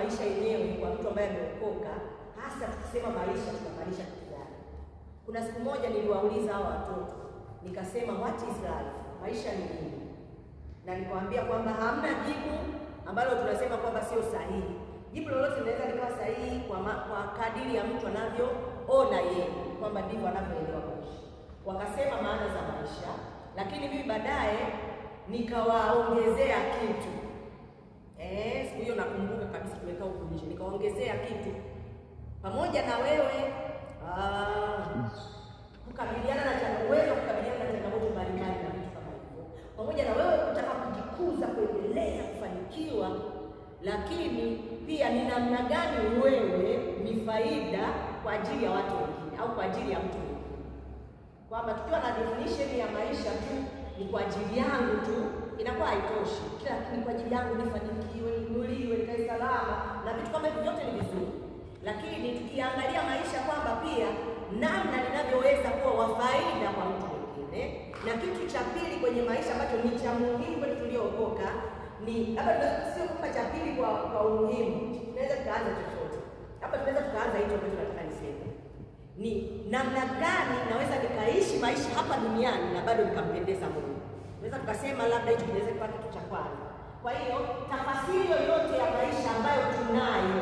maisha yenyewe kwa mtu ambaye ameokoka, hasa tukisema maisha tunamaanisha kitu gani? Kuna siku moja niliwauliza hao watoto, nikasema what is life? Maisha ni nini? Na nikawaambia kwamba hamna jibu ambalo tunasema kwamba sio sahihi. Jibu lolote linaweza likawa sahihi kwa kadiri ya mtu anavyoona yeye, kwamba ndivyo anavyoelewa maisha. Wakasema maana za maisha, lakini mimi baadaye nikawaongezea kitu. Siku hiyo nakumbuka kabisa, tumekaa huko nje, nikaongezea kitu. Pamoja na wewe kukabiliana na changamoto mbalimbali na vitu kama hivyo, pamoja na wewe kutaka kujikuza, kuendelea, kufanikiwa, lakini pia ni namna gani wewe ni faida kwa ajili ya watu wengine au kwa ajili ya mtu mwingine. Kwamba tukiwa na definition ya maisha tu ni kwa ajili yangu tu, inakuwa haitoshi. Kila kitu ni kwa ajili yangu, nifanikiwe, ninuliwe, nikae salama na vitu kama hivyo, vyote ni vizuri. Lakini tukiangalia maisha kwamba pia namna ninavyoweza kuwa wa faida kwa mtu mwingine. Na kitu cha pili kwenye maisha ambacho ni cha muhimu kwetu tuliookoka ni labda sio kama cha pili kwa umuhimu. Tunaweza tukaanza chochote. Hapa tunaweza tukaanza hicho ambacho nataka niseme. Ni namna gani naweza nikaishi maisha hapa duniani na bado nikampendeza Mungu. Tunaweza tukasema labda hicho kinaweza kuwa kitu cha kwanza. Kwa hiyo tafasiri yoyote ya maisha ambayo tunayo,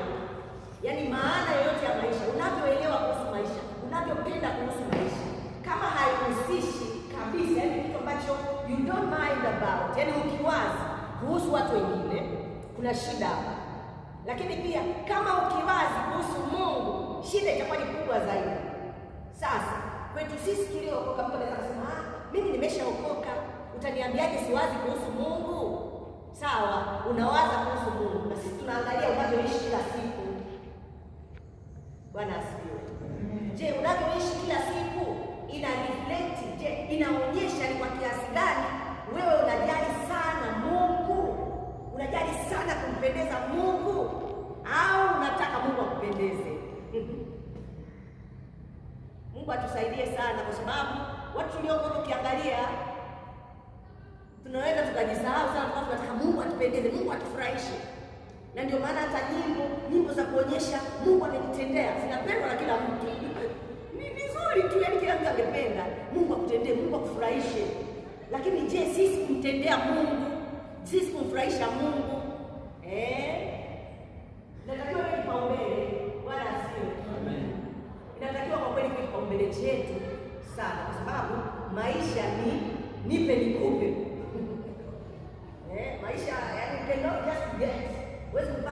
yaani maana yoyote ya maisha, unavyoelewa kuhusu maisha, unavyopenda kuhusu maisha, kama haihusishi kabisa, yaani kitu ambacho you don't mind about, yaani ukiwaza kuhusu watu wengine, kuna shida hapa. Lakini pia kama ukiwazi kuhusu Mungu, shida itakuwa ni kubwa zaidi. Sasa kwetu sisi tuliokoka, mtu anaweza kusema mimi nimeshaokoka, utaniambiaje siwazi kuhusu Mungu? Sawa, unawaza kuhusu Mungu, na sisi tunaangalia unavyoishi kila siku. Bwana asifiwe. Je, unavyoishi kila siku ina reflect, je, inaonyesha ni kwa kiasi gani wewe unajali sana Mungu? Unajali sana kumpendeza Mungu au unataka Mungu akupendeze? Mungu atusaidie sana, kwa sababu watu tuliokoka ukiangalia tunaweza tukajisahau sana kwa tunataka Mungu atupendeze, Mungu atufurahishe. Na ndio maana hata nyimbo za kuonyesha Mungu anakutendea zinapendwa na kila mtu. Ni vizuri tu, yaani kila mtu angependa Mungu akutendee, Mungu akufurahishe. Lakini je, sisi kumtendea Mungu, sisi kumfurahisha Mungu, inatakiwa ni kipaumbele. Bwana asifiwe. Amen. Inatakiwa kwa kweli kipaumbele chetu